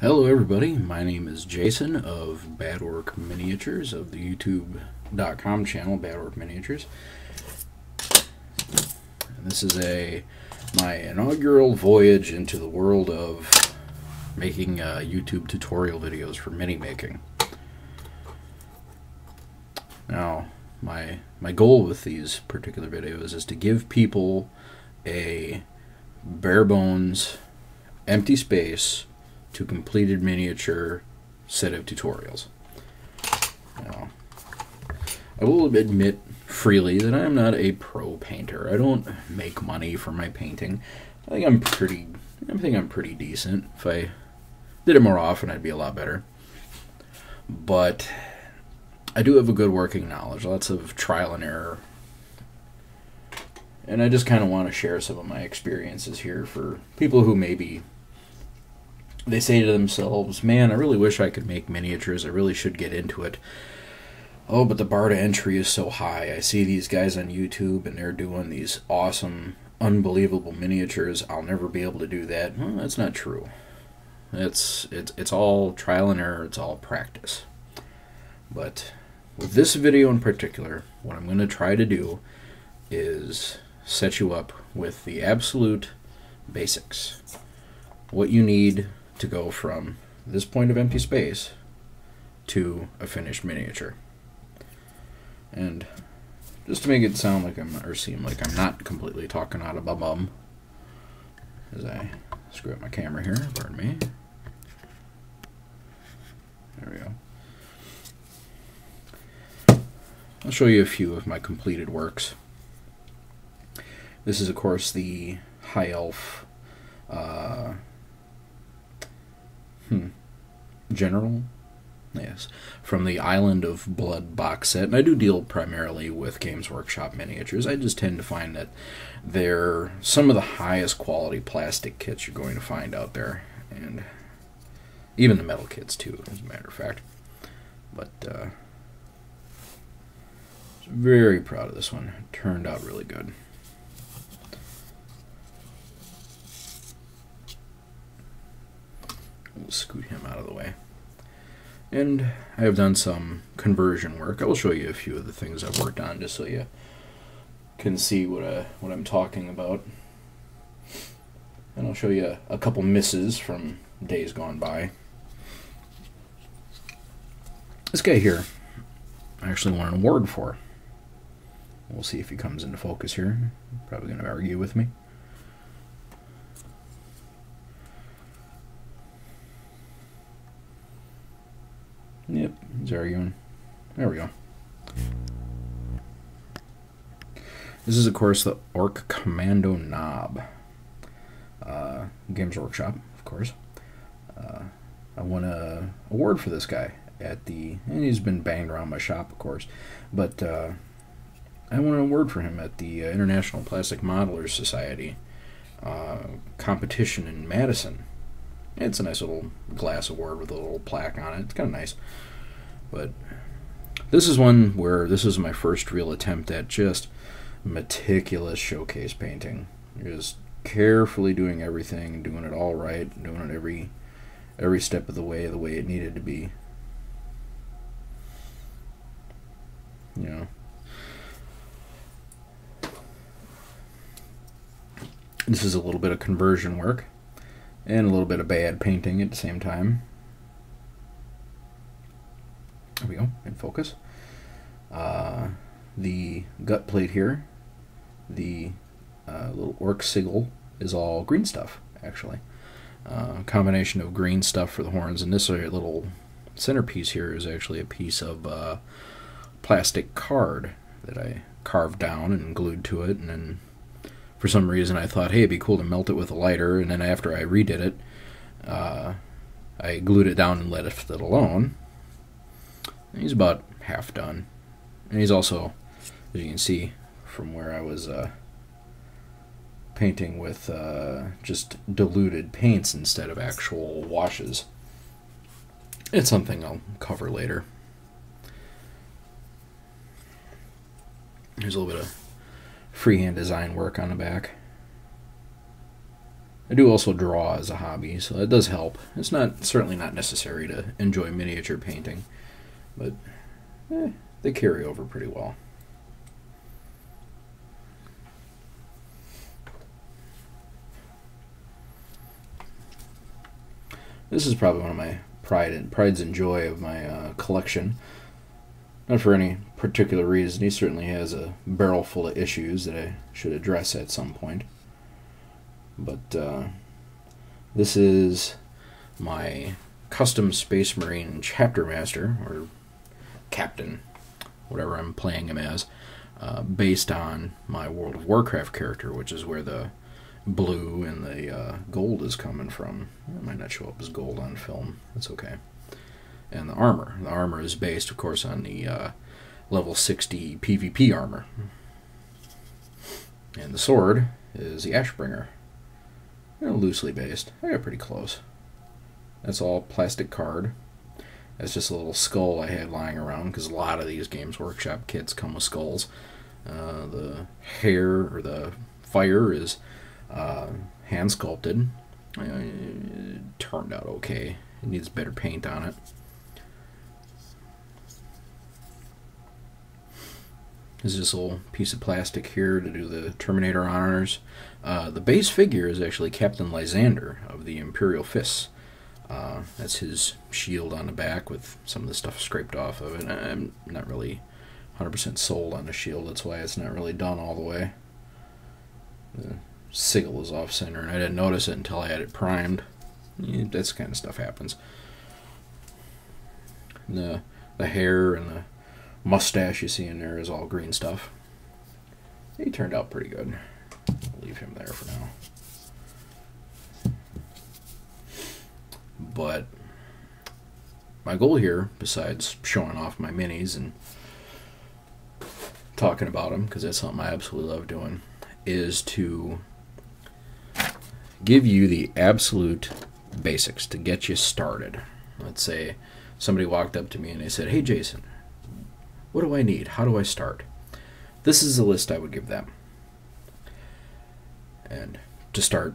Hello everybody, my name is Jason of Bad Orc Miniatures of the youtube.com channel Bad Orc Miniatures. And this is my inaugural voyage into the world of making YouTube tutorial videos for mini making. Now, my goal with these particular videos is to give people a bare bones, empty space to completed miniature set of tutorials. Now, I will admit freely that I am not a pro painter. I don't make money from my painting. I think I'm pretty decent. If I did it more often, I'd be a lot better. But I do have a good working knowledge, lots of trial and error. And I just kind of want to share some of my experiences here for people who maybe they say to themselves, man, I really wish I could make miniatures. I really should get into it. Oh, but the bar to entry is so high. I see these guys on YouTube and they're doing these awesome, unbelievable miniatures. I'll never be able to do that. Well, that's not true. It's all trial and error. It's all practice. But with this video in particular, what I'm going to try to do is set you up with the absolute basics. What you need to go from this point of empty space to a finished miniature. And just to make it sound like seem like I'm not completely talking out of my bum, as I screw up my camera here, pardon me. There we go. I'll show you a few of my completed works. This is, of course, the High Elf General, yes, from the Island of Blood box set. And I do deal primarily with Games Workshop miniatures. I just tend to find that they're some of the highest quality plastic kits you're going to find out there, and even the metal kits too, as a matter of fact. But very proud of this one. It turned out really good. We'll scoot him out of the way. And I have done some conversion work. I will show you a few of the things I've worked on just so you can see what I'm talking about. And I'll show you a couple misses from days gone by. This guy here, I actually won an award for. We'll see if he comes into focus here. Probably going to argue with me. Yep, he's arguing. There we go. This is, of course, the Orc Commando Knob. Games Workshop, of course. I won an award for this guy and he's been banged around my shop, of course, but I won an award for him at the International Plastic Modelers Society competition in Madison. It's a nice little glass award with a little plaque on it. It's kind of nice. But this is one where this is my first real attempt at just meticulous showcase painting. Just carefully doing everything, doing it all right, doing it every step of the way it needed to be. You know. This is a little bit of conversion work and a little bit of bad painting at the same time. There we go, in focus. The gut plate here, the little orc sigil, is all green stuff, actually. Combination of green stuff for the horns, and this little centerpiece here is actually a piece of plastic card that I carved down and glued to it, and then for some reason I thought, hey, it'd be cool to melt it with a lighter, and then after I redid it, I glued it down and let it alone. And he's about half done. And he's also, as you can see from where I was painting with just diluted paints instead of actual washes. It's something I'll cover later. Here's a little bit of freehand design work on the back. I do also draw as a hobby, so that does help. It's certainly not necessary to enjoy miniature painting, but they carry over pretty well. This is probably one of my prides and joy of my collection. Not for any particular reason. He certainly has a barrel full of issues that I should address at some point. But this is my custom Space Marine Chapter Master, or Captain, whatever I'm playing him as, based on my World of Warcraft character, which is where the blue and the gold is coming from. It might not show up as gold on film. That's okay. And the armor. The armor is based, of course, on the level 60 PvP armor. And the sword is the Ashbringer. Loosely based. I got pretty close. That's all plastic card. That's just a little skull I had lying around, because a lot of these Games Workshop kits come with skulls. The hair, or the fire, is hand sculpted. It turned out okay. It needs better paint on it. There's this little piece of plastic here to do the Terminator honors. The base figure is actually Captain Lysander of the Imperial Fists. That's his shield on the back with some of the stuff scraped off of it. I'm not really 100% sold on the shield. That's why it's not really done all the way. The sigil is off center, and I didn't notice it until I had it primed. That kind of stuff happens. The hair and the mustache you see in there is all green stuff. He turned out pretty good. I'll leave him there for now. But my goal here, besides showing off my minis and talking about them, because that's something I absolutely love doing, is to give you the absolute basics to get you started. Let's say somebody walked up to me and they said, "Hey Jason, what do I need? How do I start?" This is the list I would give them. And to start,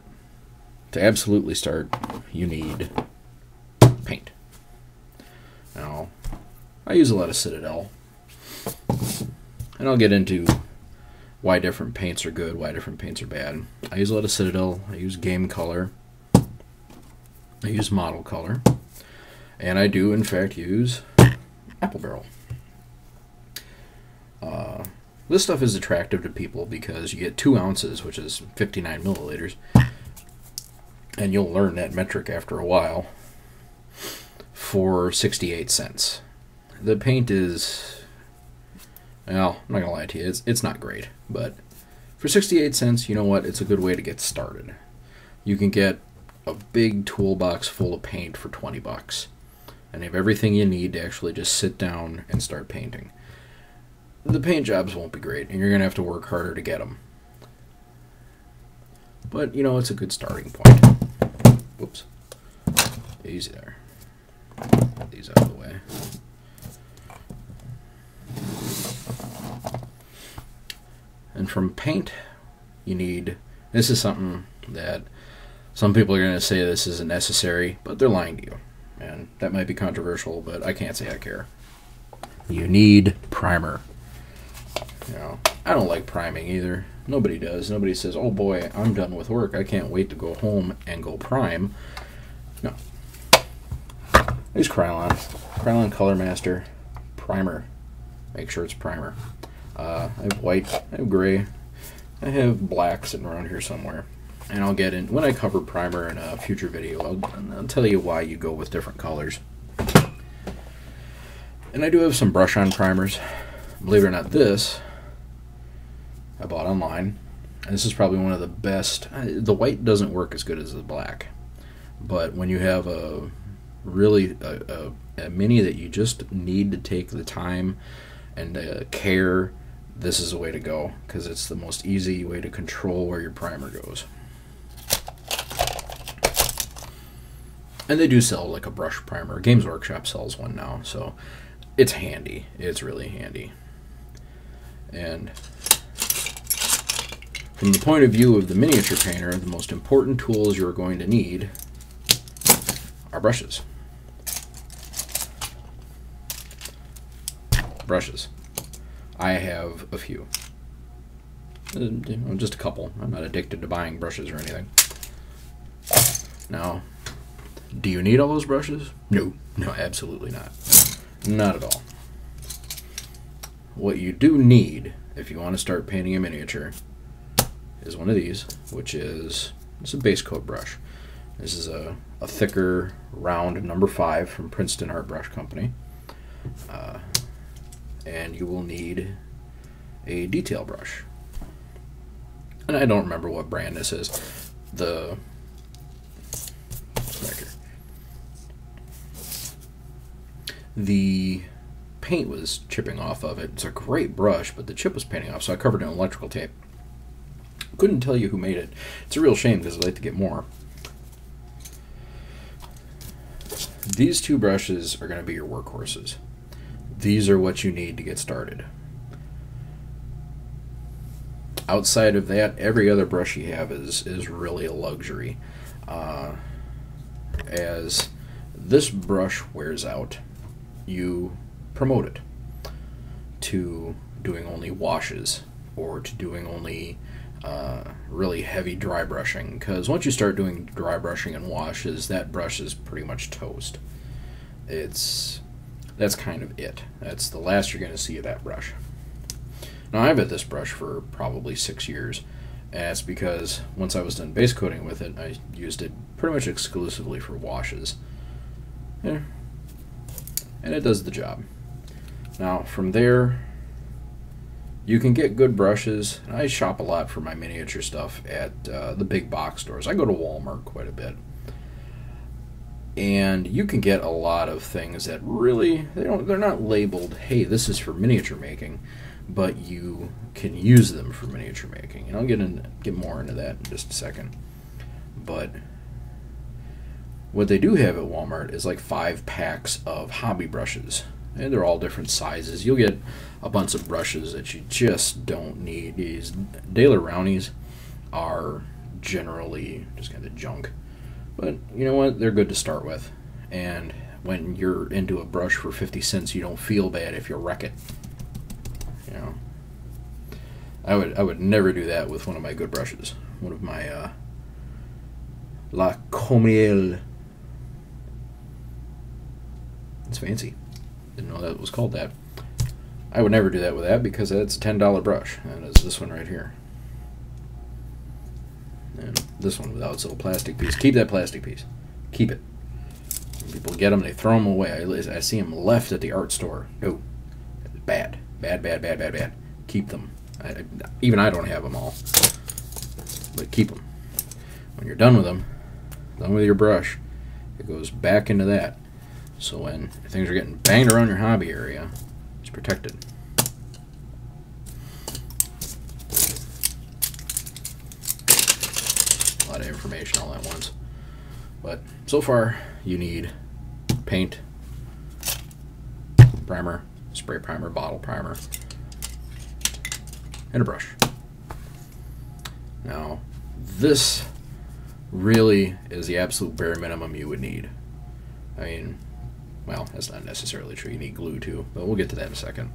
to absolutely start, you need paint. Now, I use a lot of Citadel, and I'll get into why different paints are good, why different paints are bad. I use a lot of Citadel, I use Game Color, I use Model Color, and I do in fact use Apple Barrel. This stuff is attractive to people because you get 2 ounces, which is 59 milliliters, and you'll learn that metric after a while, for 68 cents. The paint is, well, I'm not going to lie to you, it's not great, but for 68 cents, you know what, it's a good way to get started. You can get a big toolbox full of paint for 20 bucks, and you have everything you need to actually just sit down and start painting. The paint jobs won't be great, and you're going to have to work harder to get them. But, you know, it's a good starting point. Whoops. Easy there. Get these out of the way. And from paint, you need... This is something that some people are going to say this isn't necessary, but they're lying to you. And that might be controversial, but I can't say I care. You need primer. You know, I don't like priming either. Nobody does. Nobody says, "Oh boy, I'm done with work. I can't wait to go home and go prime." No. I use Krylon. Krylon Color Master primer. Make sure it's primer. I have white. I have gray. I have black sitting around here somewhere. And I'll get in when I cover primer in a future video. I'll tell you why you go with different colors. And I do have some brush-on primers. Believe it or not, this I bought online. And this is probably one of the best. The white doesn't work as good as the black, but when you have a really a mini that you just need to take the time and care, this is the way to go, because it's the most easy way to control where your primer goes. And they do sell like a brush primer. Games Workshop sells one now, so it's handy. It's really handy. And From the point of view of the miniature painter, the most important tools you're going to need are brushes. Brushes. I have a few. Just a couple. I'm not addicted to buying brushes or anything. Now, do you need all those brushes? No. No, absolutely not. Not at all. What you do need, if you want to start painting a miniature, is one of these, which is a base coat brush. This is a thicker, round number 5 from Princeton Art Brush Company. And you will need a detail brush. And I don't remember what brand this is. The paint was chipping off of it. It's a great brush, but the chip was painting off, so I covered it in electrical tape. Couldn't tell you who made it. It's a real shame because I'd like to get more. These 2 brushes are going to be your workhorses. These are what you need to get started. Outside of that, every other brush you have is really a luxury. As this brush wears out, you promote it to doing only washes or to doing only really heavy dry brushing, because once you start doing dry brushing and washes, that brush is pretty much toast. That's kind of it. That's the last you're going to see of that brush. Now, I've had this brush for probably 6 years, and that's because once I was done base coating with it, I used it pretty much exclusively for washes. Yeah. And it does the job. Now, from there, you can get good brushes. I shop a lot for my miniature stuff at the big box stores. I go to Walmart quite a bit. And you can get a lot of things that really, they're not labeled, hey, this is for miniature making, but you can use them for miniature making. And I'll get more into that in just a second. But what they do have at Walmart is like 5 packs of hobby brushes. And they're all different sizes. You'll get a bunch of brushes that you just don't need. These Daler Rowney's are generally just kind of junk. But you know what? They're good to start with. And when you're into a brush for 50 cents, you don't feel bad if you wreck it. You know, I would never do that with one of my good brushes. One of my La Comiel. It's fancy. Didn't know that it was called that. I would never do that with that because that's a $10 brush. And it's this one right here. And this one without its little plastic piece. Keep that plastic piece. Keep it. People get them, they throw them away. I see them left at the art store. No. Bad. Bad, bad, bad, bad, bad. Keep them. Even I don't have them all. But keep them. When you're done with them, done with your brush, it goes back into that. So when things are getting banged around your hobby area, it's protected. A lot of information all at once. But so far, you need paint, primer, spray primer, bottle primer, and a brush. Now, this really is the absolute bare minimum you would need. I mean, well, that's not necessarily true. You need glue too, but we'll get to that in a second.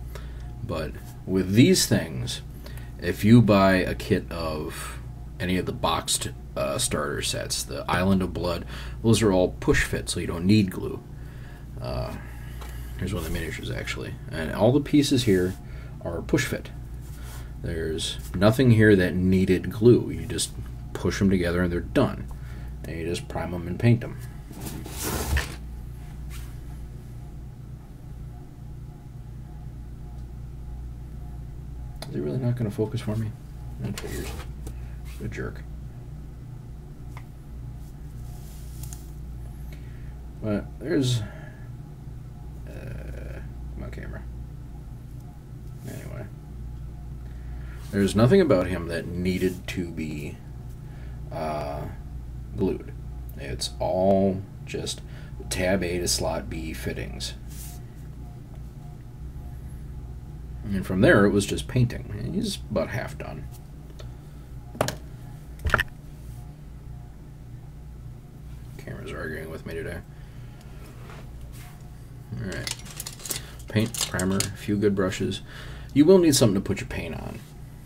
But with these things, if you buy a kit of any of the boxed starter sets, the Island of Blood, those are all push fit, so you don't need glue. Here's one of the miniatures actually, and all the pieces here are push fit. There's nothing here that needed glue. You just push them together and they're done, and you just prime them and paint them. Is it really not going to focus for me? That figures. A jerk. But there's my camera. Anyway, there's nothing about him that needed to be glued. It's all just tab A to slot B fittings. And from there, it was just painting. And he's about half done. Cameras are arguing with me today. Alright. Paint, primer, a few good brushes. You will need something to put your paint on.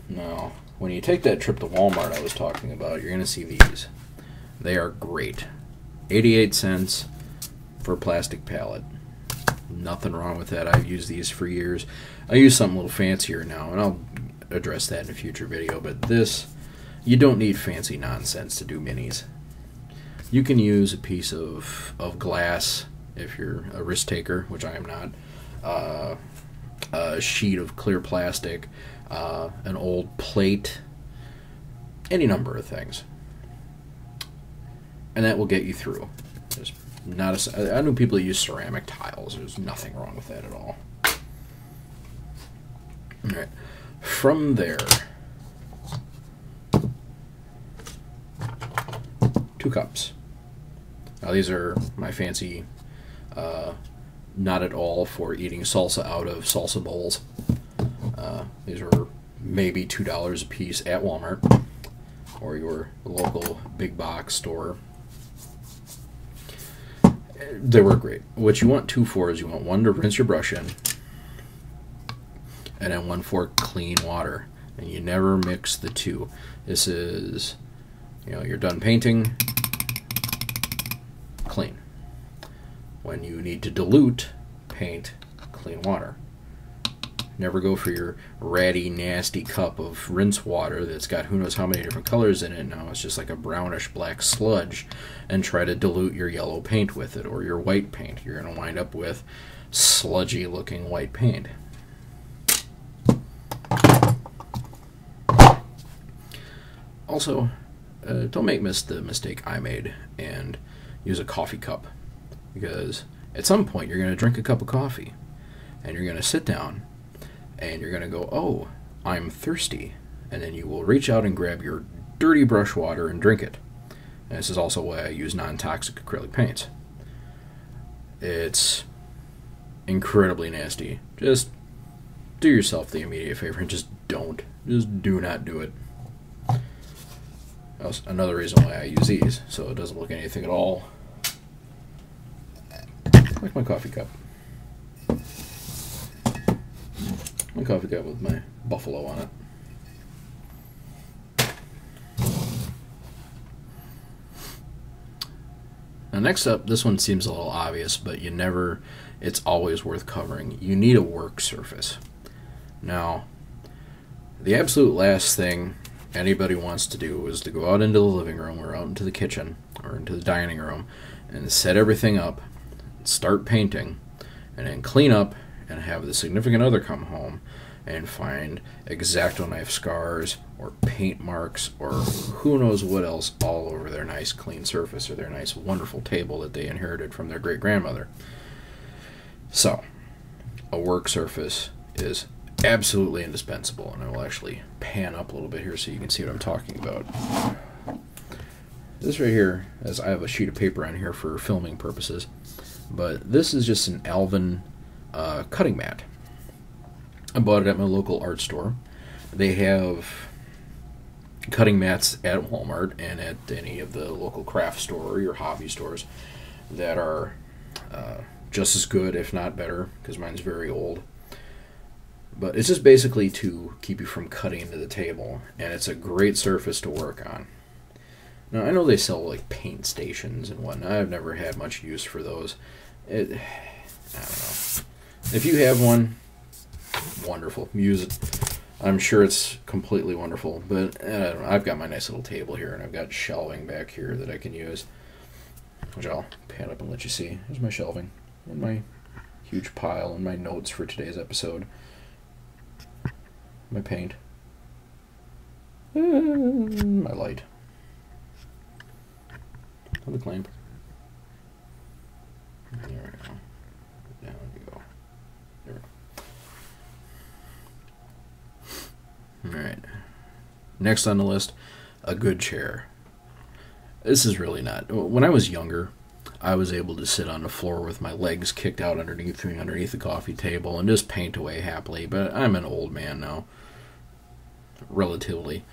Now, when you take that trip to Walmart I was talking about, you're going to see these. They are great. 88 cents for a plastic palette. Nothing wrong with that. I've used these for years. I use something a little fancier now, and I'll address that in a future video, but this, you don't need fancy nonsense to do minis. You can use a piece of glass if you're a risk taker, which I am not, a sheet of clear plastic, an old plate, any number of things. And that will get you through. There's not I know people that use ceramic tiles. There's nothing wrong with that at all. Alright. From there, 2 cups. Now these are my fancy, not at all for eating salsa out of salsa bowls. These were maybe $2 a piece at Walmart or your local big box store. They were great. What you want 2 for is you want 1 to rinse your brush in, and then 1 for clean water. And you never mix the 2. This is, you're done painting, clean. When you need to dilute paint, clean water. Never go for your ratty, nasty cup of rinse water that's got who knows how many different colors in it. Now it's just like a brownish black sludge, and try to dilute your yellow paint with it or your white paint. You're going to wind up with sludgy looking white paint. Also, don't make the mistake I made and use a coffee cup, because at some point you're going to drink a cup of coffee and you're going to sit down and you're going to go, oh, I'm thirsty, and then you will reach out and grab your dirty brush water and drink it. And this is also why I use non-toxic acrylic paints. It's incredibly nasty. Just do yourself the immediate favor and just don't. Just do not do it. That's another reason why I use these, so it doesn't look anything at all like my coffee cup. My coffee cup with my buffalo on it. Now next up, this one seems a little obvious, but it's always worth covering. You need a work surface. Now, the absolute last thing anybody wants to do is to go out into the living room or out into the kitchen or into the dining room and set everything up, start painting, and then clean up and have the significant other come home and find X-Acto knife scars or paint marks or who knows what else all over their nice clean surface or their nice wonderful table that they inherited from their great-grandmother. So, a work surface is absolutely indispensable, and I will actually pan up a little bit here so you can see what I'm talking about. This right here, as I have a sheet of paper on here for filming purposes, but this is just an Alvin cutting mat. I bought it at my local art store. They have cutting mats at Walmart and at any of the local craft store or your hobby stores that are just as good, if not better, because mine's very old. But it's just basically to keep you from cutting into the table, and it's a great surface to work on. Now, I know they sell like paint stations and whatnot. I've never had much use for those. I don't know. If you have one, wonderful. Use it. I'm sure it's completely wonderful, but I don't know. I've got my nice little table here, and I've got shelving back here that I can use, which I'll pan up and let you see. Here's my shelving and my huge pile and my notes for today's episode. My paint. My light. On the clamp. There we go. Down we go. There we go. Alright. Next on the list, a good chair. This is really not... When I was younger, I was able to sit on the floor with my legs kicked out underneath me, underneath the coffee table, and just paint away happily, but I'm an old man now. Relatively.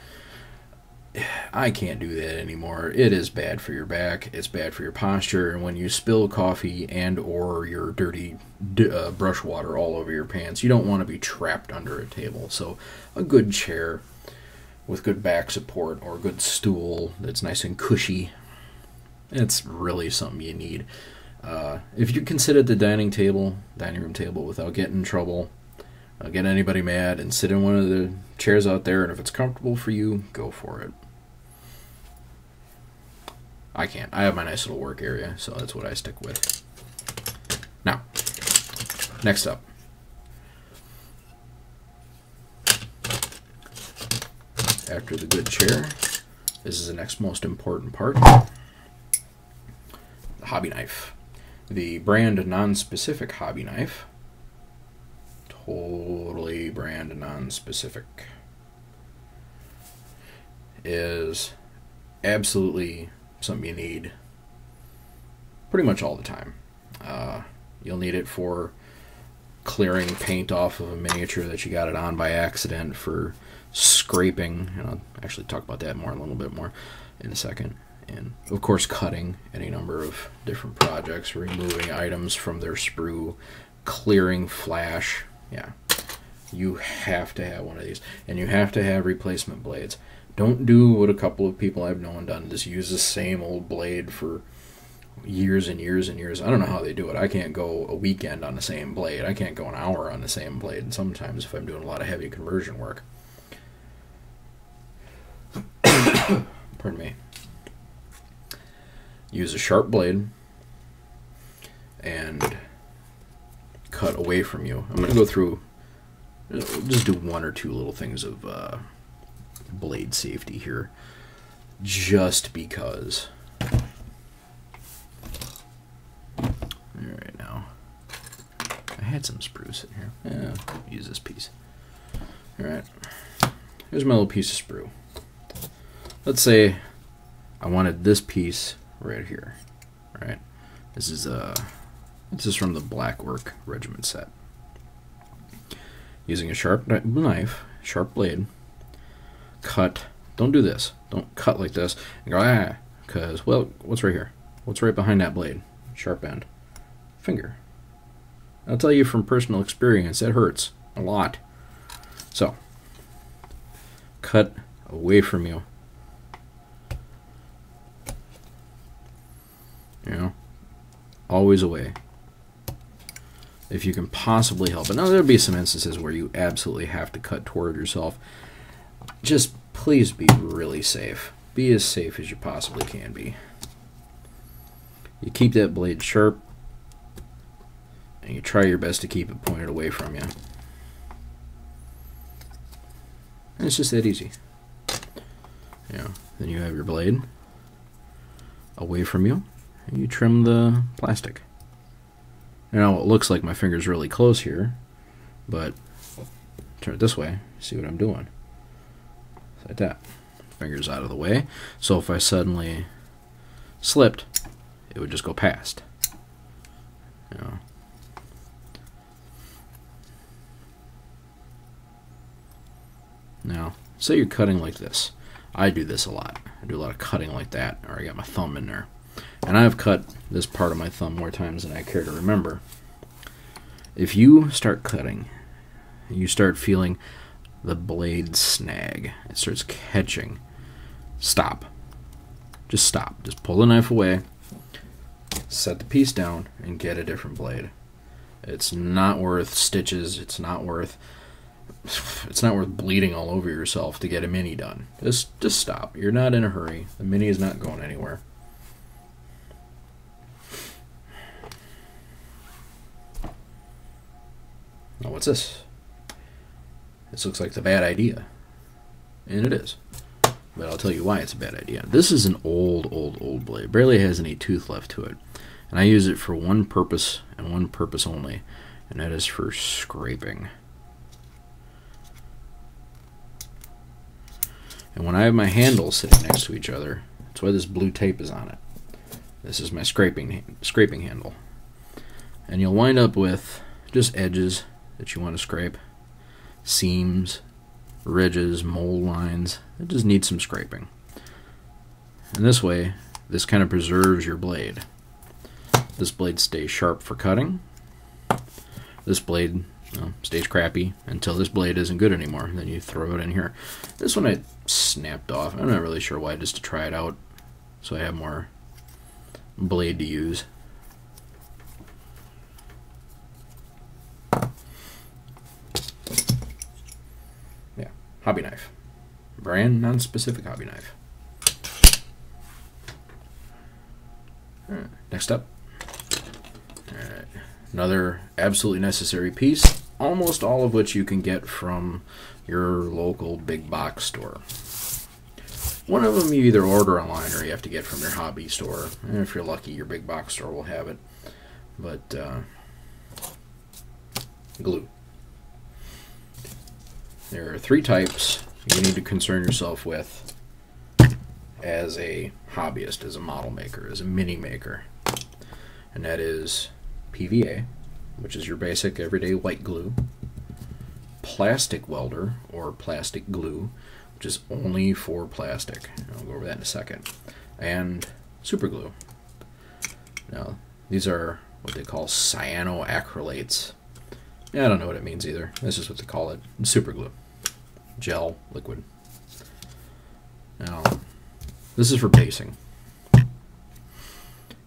I can't do that anymore. It is bad for your back. It's bad for your posture. And when you spill coffee and or your dirty brush water all over your pants, you don't want to be trapped under a table. So a good chair with good back support or a good stool that's nice and cushy, it's really something you need. If you can sit at the dining room table without getting in trouble, get anybody mad, and sit in one of the chairs out there, and if it's comfortable for you, go for it. I can't. I have my nice little work area, so that's what I stick with. Now, next up. After the good chair, this is the next most important part. The hobby knife. The brand non-specific hobby knife. Totally brand non-specific. Is absolutely something you need pretty much all the time. You'll need it for clearing paint off of a miniature that you got it on by accident, for scraping, and I'll actually talk about that a little bit more in a second. And of course cutting any number of different projects, removing items from their sprue, clearing flash. Yeah, you have to have one of these, and you have to have replacement blades. Don't do what a couple of people I've known done, just use the same old blade for years and years and years. I don't know how they do it. I can't go a weekend on the same blade. I can't go an hour on the same blade, and sometimes if I'm doing a lot of heavy conversion work. Pardon me. Use a sharp blade and cut away from you. I'm going to go through, just do one or two little things of blade safety here, just because. Alright, now, I had some spruce in here. Yeah, use this piece. Alright, here's my little piece of sprue. Let's say I wanted this piece right here, right? This is from the Blackwork Regiment set. Using a sharp knife, sharp blade, cut. Don't do this. Don't cut like this and go, because, well, what's right here? What's right behind that blade? Sharp end. Finger. I'll tell you from personal experience, that hurts a lot. So, cut away from you. You know, always away. If you can possibly help it. Now, there'll be some instances where you absolutely have to cut toward yourself. Just please be really safe. Be as safe as you possibly can be. You keep that blade sharp, and you try your best to keep it pointed away from you. And it's just that easy. You know, then you have your blade away from you, and you trim the plastic. Now it looks like my finger's really close here, but turn it this way, see what I'm doing. It's like that. Finger's out of the way, so if I suddenly slipped, it would just go past. You know. Now, say you're cutting like this. I do this a lot. I do a lot of cutting like that, or I got my thumb in there. And I've cut this part of my thumb more times than I care to remember. If you start cutting, you start feeling the blade snag. It starts catching. Stop. Just stop. Just pull the knife away, set the piece down, and get a different blade. It's not worth stitches. It's not worth bleeding all over yourself to get a mini done. Just stop. You're not in a hurry. The mini is not going anywhere. Now what's this? This looks like the bad idea. And it is. But I'll tell you why it's a bad idea. This is an old blade. Barely has any tooth left to it. And I use it for one purpose and one purpose only. And that is for scraping. And when I have my handles sitting next to each other, that's why this blue tape is on it. This is my scraping handle. And you'll wind up with just edges that you want to scrape. Seams, ridges, mold lines. It just needs some scraping. And this way, this kind of preserves your blade. This blade stays sharp for cutting. This blade stays crappy until this blade isn't good anymore. Then you throw it in here. This one I snapped off. I'm not really sure why, just to try it out so I have more blade to use. Yeah, hobby knife. Brand non-specific hobby knife. Next up, another absolutely necessary piece, almost all of which you can get from your local big box store. One of them you either order online or you have to get from your hobby store. And if you're lucky, your big box store will have it. But glue. There are 3 types you need to concern yourself with as a hobbyist, as a model maker, as a mini maker. And that is PVA, which is your basic everyday white glue, plastic welder or plastic glue, which is only for plastic. I'll go over that in a second. And super glue. Now, these are what they call cyanoacrylates. Yeah, I don't know what it means either. This is what they call it. Super glue. Gel, liquid. Now, this is for basing.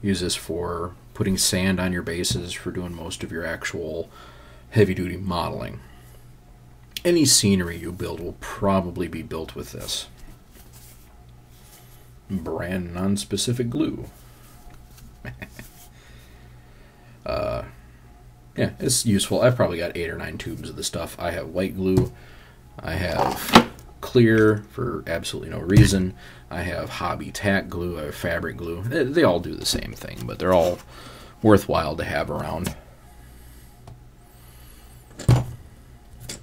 Use this for putting sand on your bases, for doing most of your actual heavy-duty modeling. Any scenery you build will probably be built with this. Brand non-specific glue. Yeah, it's useful. I've probably got 8 or 9 tubes of the stuff. I have white glue. I have clear for absolutely no reason. I have hobby tack glue. I have fabric glue. They all do the same thing, but they're all worthwhile to have around.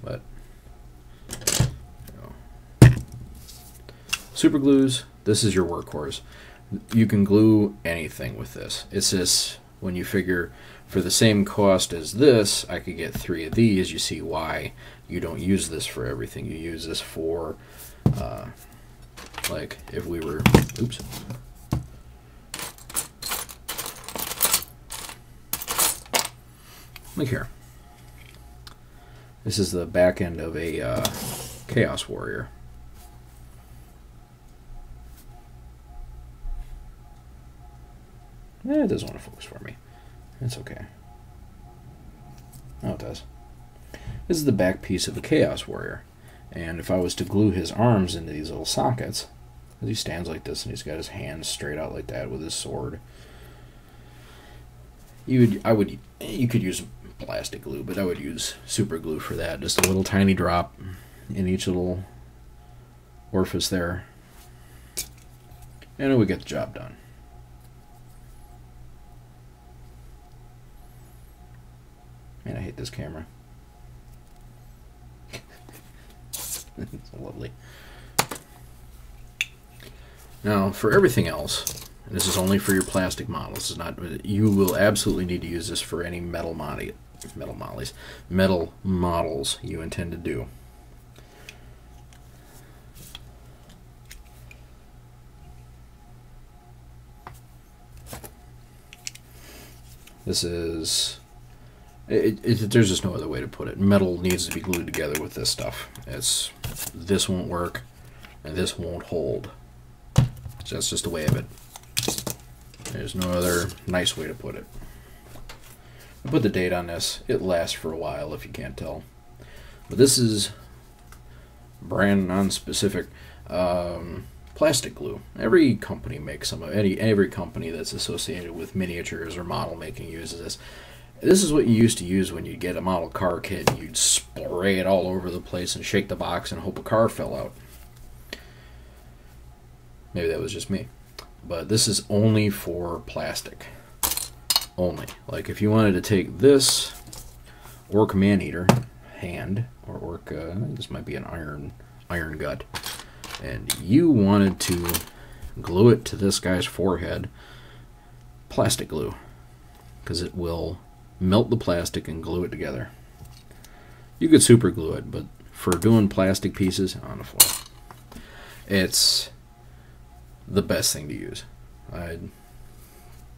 But super glues, this is your workhorse. You can glue anything with this. It's just when you figure for the same cost as this, I could get 3 of these. You see why you don't use this for everything. You use this for, like, if we were, oops. Look here. This is the back end of a Chaos Warrior. It doesn't want to focus for me. It's okay. Oh, it does. This is the back piece of a Chaos Warrior. And if I was to glue his arms into these little sockets, he stands like this and he's got his hands straight out like that with his sword. You could use plastic glue, but I would use super glue for that. Just a little tiny drop in each little orifice there. And it would get the job done. Man, I hate this camera. It's lovely. Now, for everything else, and this is only for your plastic models. This is not. You will absolutely need to use this for any metal models you intend to do. This is. There's just no other way to put it. Metal needs to be glued together with this stuff. This won't work, and this won't hold. So that's just the way of it. There's no other nice way to put it. I put the date on this. It lasts for a while if you can't tell. But this is brand non-specific plastic glue. Every company makes some of it. Every company that's associated with miniatures or model making uses this. This is what you used to use when you'd get a model car kit and you'd spray it all over the place and shake the box and hope a car fell out. Maybe that was just me. But this is only for plastic. Only. Like if you wanted to take this Orc Maneater hand, or Orc, this might be an iron gut, and you wanted to glue it to this guy's forehead, plastic glue, because it will melt the plastic and glue it together. You could super glue it, but for doing plastic pieces on the floor, it's the best thing to use.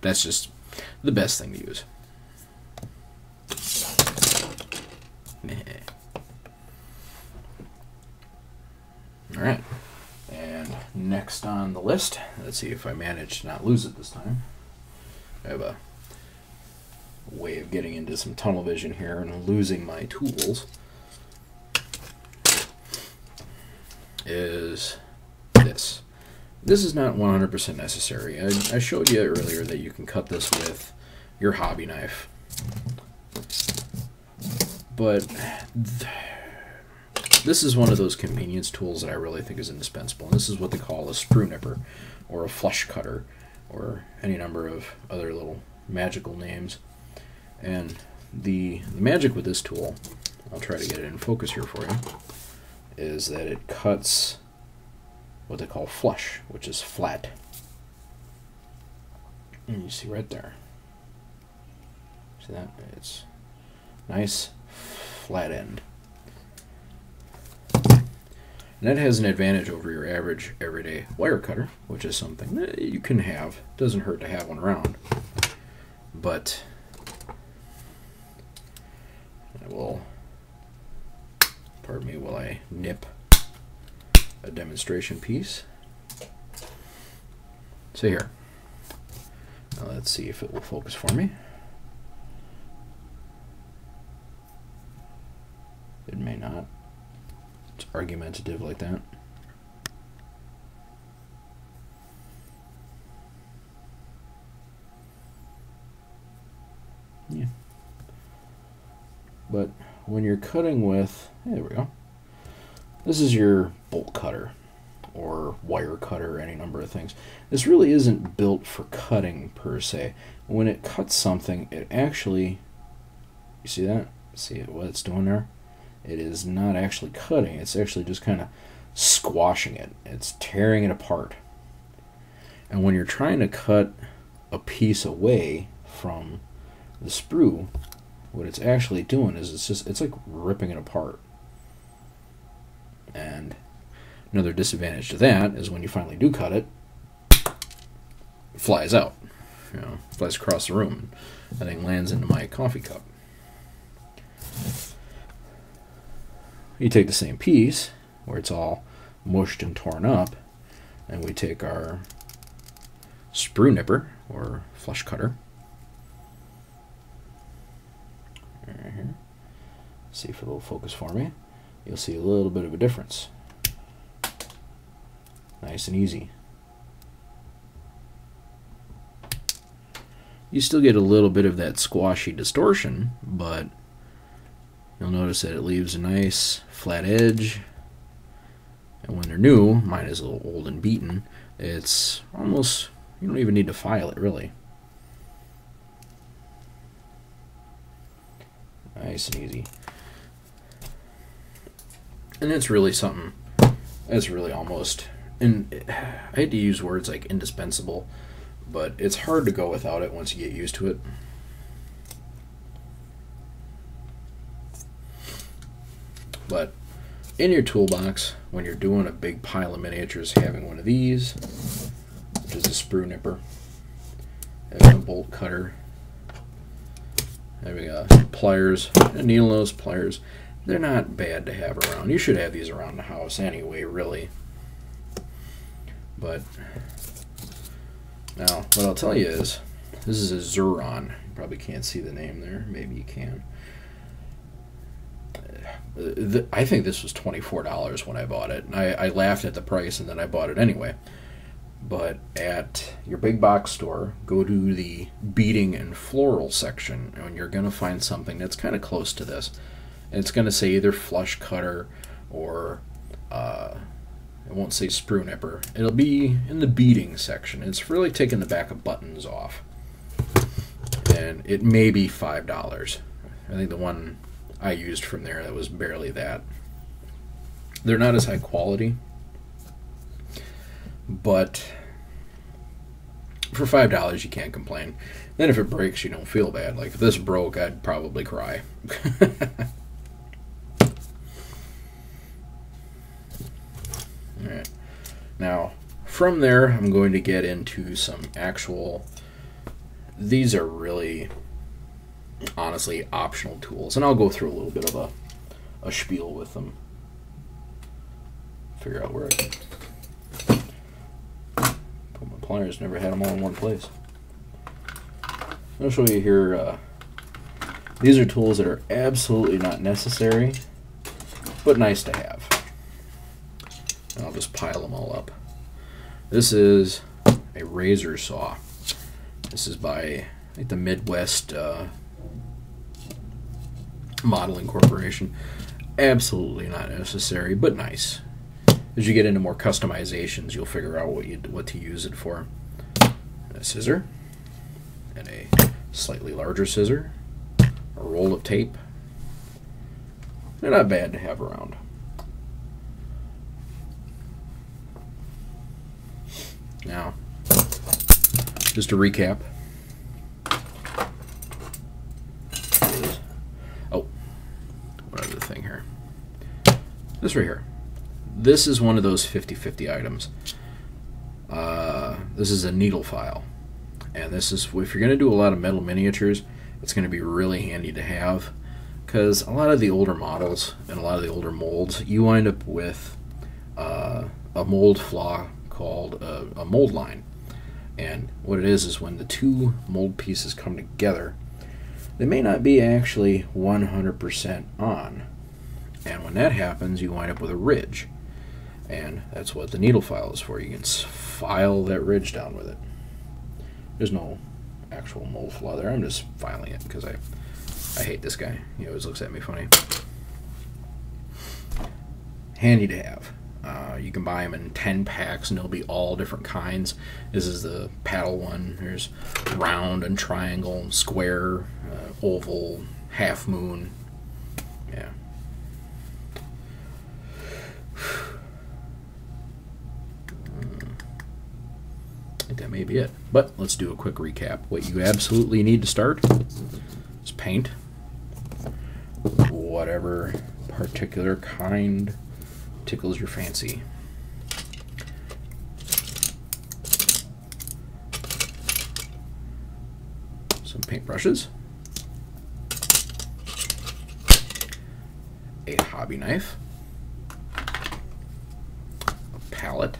That's just the best thing to use. Alright, and next on the list, let's see if I manage to not lose it this time. I have a way of getting into some tunnel vision here and losing my tools. Is this. This is not 100% necessary. I showed you earlier that you can cut this with your hobby knife. But this is one of those convenience tools that I really think is indispensable. And this is what they call a sprue nipper or a flush cutter or any number of other little magical names. And the magic with this tool, I'll try to get it in focus here for you, is that it cuts what they call flush, which is flat. And you see right there. See that? It's nice flat end. And that has an advantage over your average everyday wire cutter, which is something that you can have. It doesn't hurt to have one around. But I will, pardon me, while I nip a demonstration piece. So here. Now let's see if it will focus for me. It may not. It's argumentative like that. Yeah. But when you're cutting with, there we go. This is your bolt cutter or wire cutter or any number of things. This really isn't built for cutting per se. When it cuts something, it actually, you see that? See what it's doing there? It is not actually cutting, it's actually just kind of squashing it. It's tearing it apart. And when you're trying to cut a piece away from the sprue, what it's actually doing is it's like ripping it apart. And another disadvantage to that is when you finally do cut it, it flies out. You know, flies across the room. That thing lands into my coffee cup. You take the same piece where it's all mushed and torn up, and we take our sprue nipper or flush cutter. Right here. See if it will focus for me. You'll see a little bit of a difference. Nice and easy. You still get a little bit of that squashy distortion, but you'll notice that it leaves a nice flat edge. And when they're new, mine is a little old and beaten, it's almost, you don't even need to file it really. Nice and easy. And it's really something, it's really almost, and I hate to use words like indispensable, but it's hard to go without it once you get used to it. But in your toolbox, when you're doing a big pile of miniatures, having one of these, which is a sprue nipper, having a bolt cutter, having pliers, a needle nose pliers, they're not bad to have around. You should have these around the house anyway, really. But now, what I'll tell you is, this is a Xuron. You probably can't see the name there. Maybe you can. I think this was $24 when I bought it. I laughed at the price, and then I bought it anyway. But at your big box store, go to the beading and floral section, and you're going to find something that's kind of close to this. And it's going to say either flush cutter or it won't say sprue nipper. It'll be in the beading section. It's really taking the back of buttons off. And it may be $5. I think the one I used from there, that was barely that. They're not as high quality, but for $5 you can't complain. Then if it breaks, you don't feel bad. Like if this broke, I'd probably cry. Alright. Now, from there, I'm going to get into some actual, these are really, honestly, optional tools. And I'll go through a little bit of a spiel with them. Figure out where I can put my pliers. Never had them all in one place. I'll show you here, these are tools that are absolutely not necessary, but nice to have. And I'll just pile them all up. This is a razor saw. This is by, I think, the Midwest Modeling Corporation. Absolutely not necessary, but nice. As you get into more customizations, you'll figure out what to use it for. A scissor, and a slightly larger scissor, a roll of tape. They're not bad to have around. Now, just to recap. Oh, what other thing here? This right here. This is one of those 50/50 items. This is a needle file. And this is, if you're going to do a lot of metal miniatures, it's going to be really handy to have. Because a lot of the older models and a lot of the older molds, you wind up with a mold flaw called a mold line. And what it is when the two mold pieces come together, they may not be actually 100% on. And when that happens, you wind up with a ridge. And that's what the needle file is for. You can file that ridge down with it. There's no actual mold flaw there. I'm just filing it because I hate this guy. He always looks at me funny. Handy to have. You can buy them in 10 packs and they'll be all different kinds. This is the paddle one. There's round and triangle, square, oval, half moon. Yeah. I think that may be it. But let's do a quick recap. What you absolutely need to start is paint. Whatever particular kind tickles your fancy. Some paintbrushes. A hobby knife. A palette.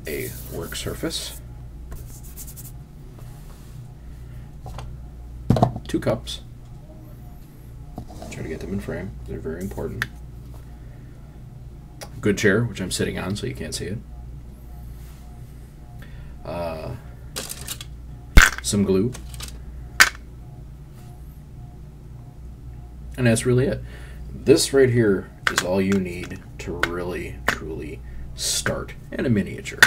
A work surface. 2 cups. Try to get them in frame. They're very important. Good chair, which I'm sitting on so you can't see it. Some glue. And that's really it. This right here is all you need to really, truly start in a miniature.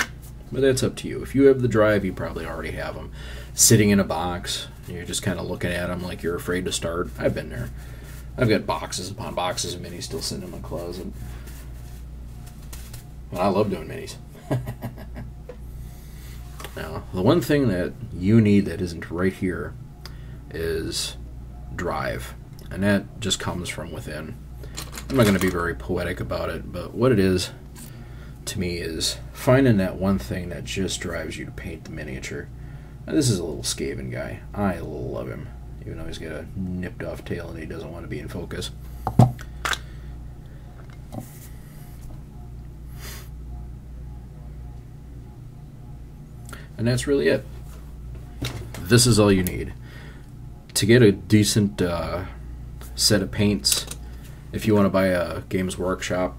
But that's up to you. If you have the drive, you probably already have them sitting in a box. You're just kind of looking at them like you're afraid to start. I've been there. I've got boxes upon boxes of minis still sitting in my closet. And I love doing minis. Now, the one thing that you need that isn't right here is drive. And that just comes from within. I'm not going to be very poetic about it, but what it is to me is finding that one thing that just drives you to paint the miniature. Now, this is a little Skaven guy. I love him, even though he's got a nipped off tail and he doesn't want to be in focus. And that's really it. This is all you need. To get a decent set of paints, if you want to buy a Games Workshop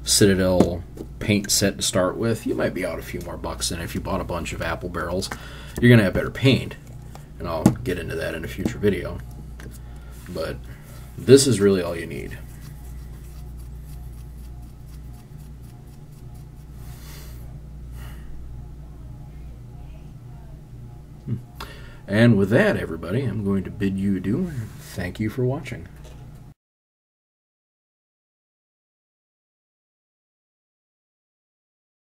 Citadel paint set to start with, you might be out a few more bucks than if you bought a bunch of apple barrels. You're going to have better paint, and I'll get into that in a future video. But this is really all you need. And with that, everybody, I'm going to bid you adieu. Thank you for watching.